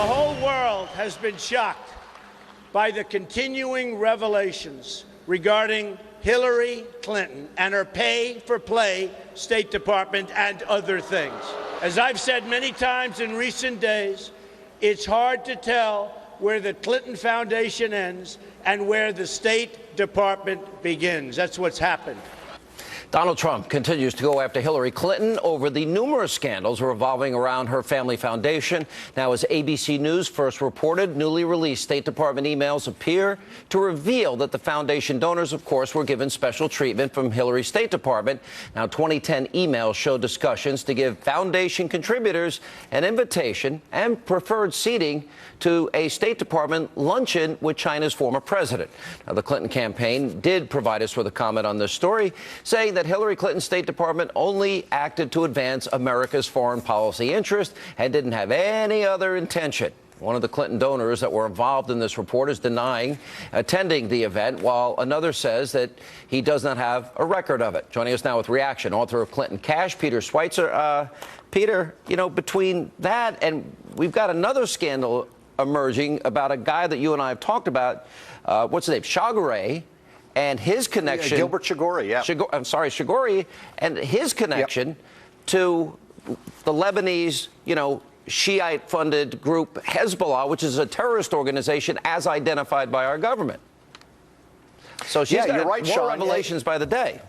whole world has been shocked by the continuing revelations regarding Hillary Clinton and her pay-for-play State Department and other things. As I've said many times in recent days, it's hard to tell where the Clinton Foundation ends and where the State Department begins. That's what's happened. Donald Trump continues to go after Hillary Clinton over the numerous scandals revolving around her family foundation. Now, as ABC News first reported, newly released State Department emails appear to reveal that the foundation donors, of course, were given special treatment from Hillary's State Department. Now, 2010 emails show discussions to give foundation contributors an invitation and preferred seating to a State Department luncheon with China's former president. Now, the Clinton campaign did provide us with a comment on this story, saying that Hillary Clinton's State Department only acted to advance America's foreign policy interest and didn't have any other intention. One of the Clinton donors that were involved in this report is denying attending the event, while another says that he does not have a record of it. Joining us now with reaction, author of Clinton Cash, Peter Schweitzer. Peter, you know, between that and we've got another scandal emerging about a guy that you and I have talked about, what's his name, Chagoury, and his connection. Gilbert Chagoury, yeah. Chagoury, and his connection to the Lebanese, you know, Shiite-funded group Hezbollah, which is a terrorist organization as identified by our government. So she's got more revelations by the day.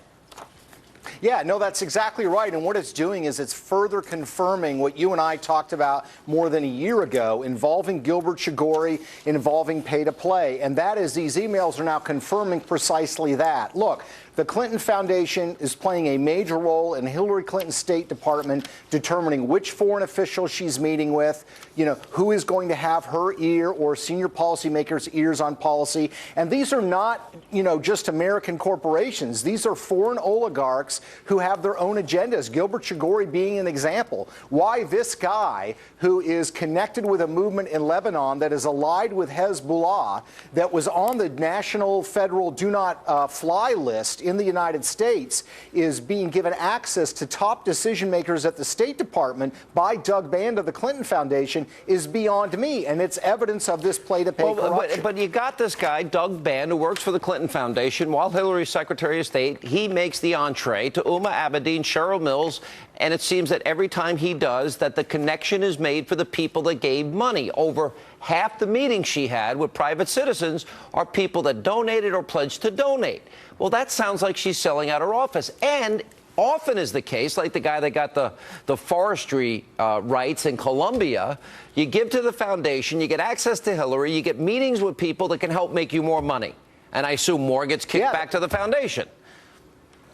Yeah, no, that's exactly right. And what it's doing is it's further confirming what you and I talked about more than a year ago involving Gilbert Chagoury, involving pay-to-play. And that is these emails are now confirming precisely that. Look, the Clinton Foundation is playing a major role in Hillary Clinton's State Department determining which foreign officials she's meeting with, you know, who is going to have her ear or senior policymakers' ears on policy. And these are not, you know, just American corporations. These are foreign oligarchs who have their own agendas, Gilbert Chagoury being an example. Why this guy, who is connected with a movement in Lebanon that is allied with Hezbollah, that was on the national federal do not fly list in the United States, is being given access to top decision makers at the State Department by Doug Band of the Clinton Foundation is beyond me. And it's evidence of this play-to-pay corruption. But you got this guy, Doug Band, who works for the Clinton Foundation. While Hillary's Secretary of State, he makes the entree to Uma Abedin, Cheryl Mills, and it seems that every time he does, that the connection is made for the people that gave money. Over half the meetings she had with private citizens are people that donated or pledged to donate. Well, that sounds like she's selling out her office. And often is the case, like the guy that got the forestry rights in Colombia, you give to the foundation, you get access to Hillary, you get meetings with people that can help make you more money. And I assume more gets kicked back to the foundation.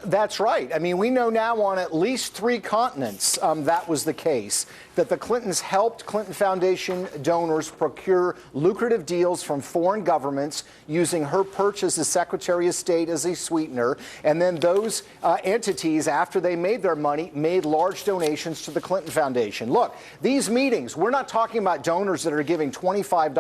That's right. I mean, we know now on at least 3 continents that was the case, that the Clintons helped Clinton Foundation donors procure lucrative deals from foreign governments using her purchase as Secretary of State as a sweetener. And then those entities, after they made their money, made large donations to the Clinton Foundation. Look, these meetings, we're not talking about donors that are giving $25,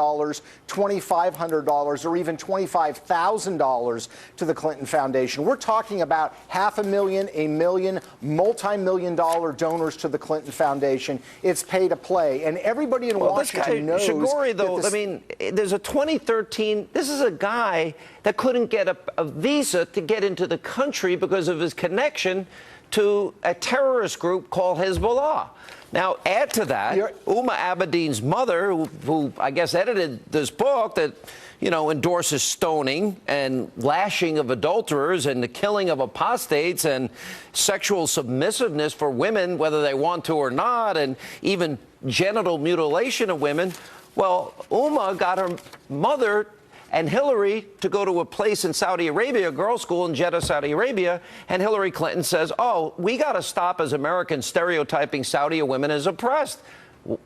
$2,500, or even $25,000 to the Clinton Foundation. We're talking about $500,000, $1 million, multi-million-dollar donors to the Clinton Foundation. It's pay to play, and everybody in Washington knows. Chagoury, though, I mean, there's a 2013. This is a guy that couldn't get a visa to get into the country because of his connection to a terrorist group called Hezbollah. Now, add to that, Uma Abedin's mother, who I guess edited this book that, you know, endorses stoning and lashing of adulterers and the killing of apostates and sexual submissiveness for women, whether they want to or not, and even genital mutilation of women. Well, Uma got her mother and Hillary to go to a place in Saudi Arabia, a girls' school in Jeddah, Saudi Arabia, and Hillary Clinton says, oh, we got to stop as Americans stereotyping Saudi women as oppressed.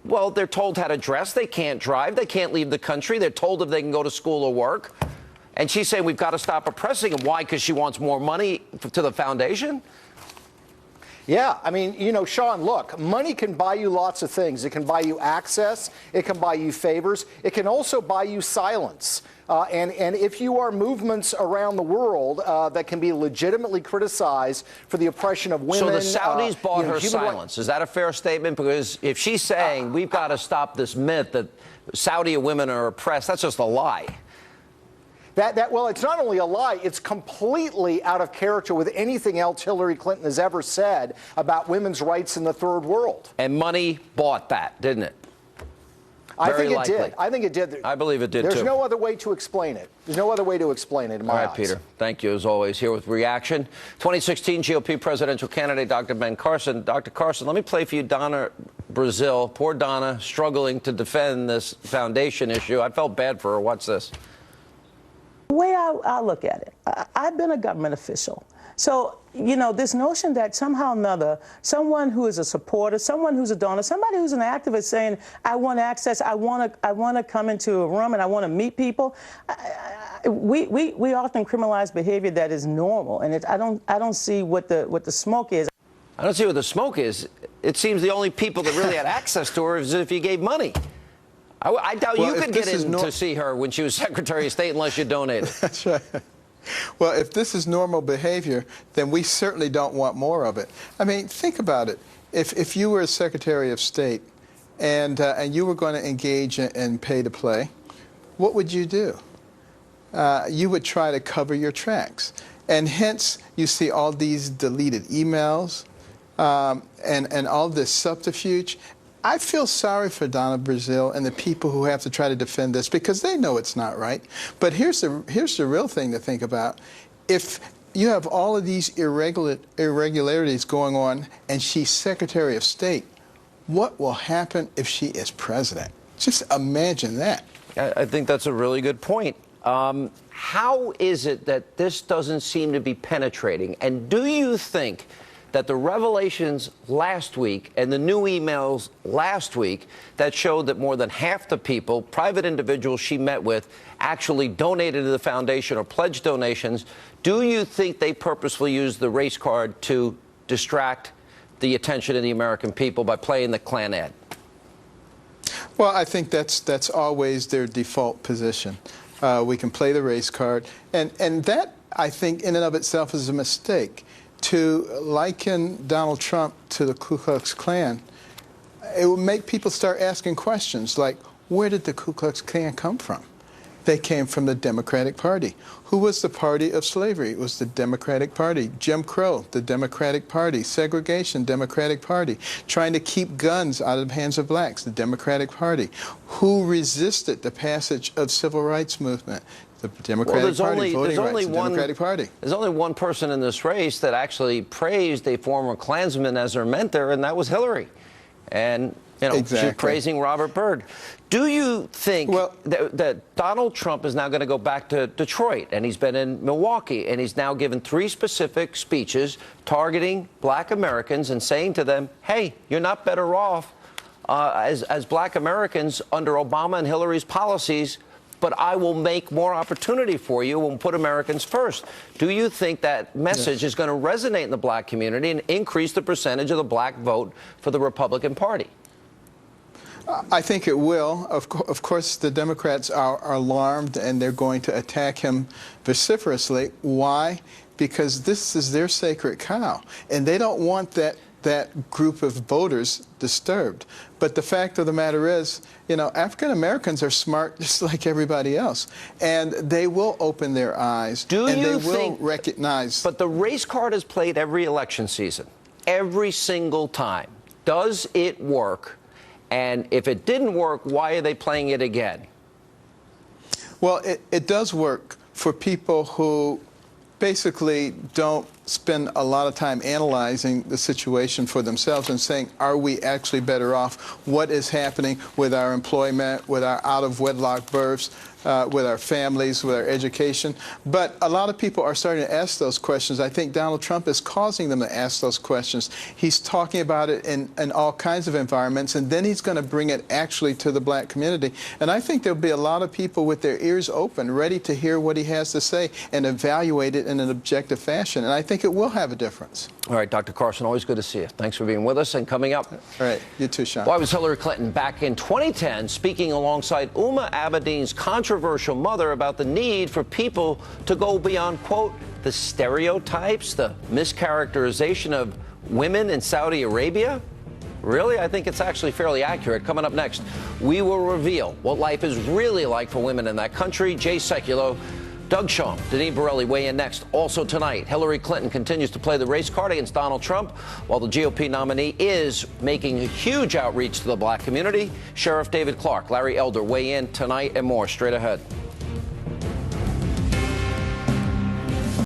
Well, they're told how to dress. They can't drive. They can't leave the country. They're told if they can go to school or work. And she's saying we've got to stop oppressing them. Why? Because she wants more money to the foundation? Yeah, I mean, you know, Sean, look, money can buy you lots of things. It can buy you access. It can buy you favors. It can also buy you silence. And if you are movements around the world that can be legitimately criticized for the oppression of women. So the Saudis bought her silence. Is that a fair statement? Because if she's saying we've got to stop this myth that Saudi women are oppressed, that's just a lie. Well, it's not only a lie, it's completely out of character with anything else Hillary Clinton has ever said about women's rights in the third world. And money bought that, didn't it? I think it likely. did. I think it did. I believe it did, too. There's no other way to explain it. There's no other way to explain it in my eyes. All right, Peter. Thank you, as always, here with Reaction. 2016 GOP presidential candidate Dr. Ben Carson. Dr. Carson, let me play for you Donna Brazil. Poor Donna, struggling to defend this foundation issue. I felt bad for her. Watch this. The way I look at it, I've been a government official. So, you know, this notion that somehow or another, someone who is a supporter, someone who's a donor, somebody who's an activist saying, I want access, I want to come into a room and I want to meet people, we often criminalize behavior that is normal, and I don't see what the smoke is. I don't see what the smoke is. It seems the only people that really had access to her is if you gave money. I doubt you could get in to see her when she was Secretary of State unless you donated. That's right. Well, if this is normal behavior, then we certainly don't want more of it. I mean, think about it. If you were a Secretary of State and you were going to engage in pay-to-play, what would you do? You would try to cover your tracks. And hence, you see all these deleted emails and all this subterfuge. I feel sorry for Donna Brazil and the people who have to try to defend this because they know it's not right. But here's the real thing to think about. If you have all of these irregularities going on and she's Secretary of State, what will happen if she is president? Just imagine that. I think that's a really good point. How is it that this doesn't seem to be penetrating? And do you think that the revelations last week and the new emails last week that showed that more than half the people, private individuals she met with, actually donated to the foundation or pledged donations, do you think they purposefully used the race card to distract the attention of the American people by playing the Klan ad? Well, I think that's always their default position. We can play the race card. And that, I think, in and of itself is a mistake. To liken Donald Trump to the Ku Klux Klan, it would make people start asking questions like, where did the Ku Klux Klan come from? They came from the Democratic Party. Who was the party of slavery? It was the Democratic Party. Jim Crow, the Democratic Party. Segregation, Democratic Party. Trying to keep guns out of the hands of blacks, the Democratic Party. Who resisted the passage of civil rights movement? The Democratic Party. Voting rights, the Democratic Party. There's only one person in this race that actually praised a former Klansman as her mentor, and that was Hillary. And, you know, exactly. She's praising Robert Byrd. Do you think that Donald Trump is now going to go back to Detroit, and he's been in Milwaukee, and he's now given 3 specific speeches targeting black Americans and saying to them, hey, you're not better off as black Americans under Obama and Hillary's policies, but I will make more opportunity for you and put Americans first. Do you think that message is going to resonate in the black community and increase the percentage of the black vote for the Republican Party? I think it will. Of course, the Democrats are alarmed, and they're going to attack him vociferously. Why? Because this is their sacred cow, and they don't want that group of voters disturbed. But the fact of the matter is, you know, African Americans are smart just like everybody else, and they will open their eyes, and they will recognize. But the race card is played every election season, every single time. Does it work? And if it didn't work, why are they playing it again? Well, it does work for people who basically don't spend a lot of time analyzing the situation for themselves and saying, are we actually better off? What is happening with our employment, with our out-of-wedlock births, with our families, with our education? But a lot of people are starting to ask those questions. I think Donald Trump is causing them to ask those questions. He's talking about it in all kinds of environments, and then he's going to bring it actually to the black community. And I think there'll be a lot of people with their ears open, ready to hear what he has to say and evaluate it in an objective fashion. And I think think it will have a difference. All right, Dr. Carson, always good to see you. Thanks for being with us. And coming up. All right, you too, Sean. Why was Hillary Clinton back in 2010 speaking alongside Uma Abedin's controversial mother about the need for people to go beyond, quote, the stereotypes, the mischaracterization of women in Saudi Arabia? Really? I think it's actually fairly accurate. Coming up next, we will reveal what life is really like for women in that country. Jay Sekulow, Doug Shum, Denise Borelli weigh in next. Also tonight, Hillary Clinton continues to play the race card against Donald Trump, while the GOP nominee is making a huge outreach to the black community. Sheriff David Clark, Larry Elder weigh in tonight and more straight ahead.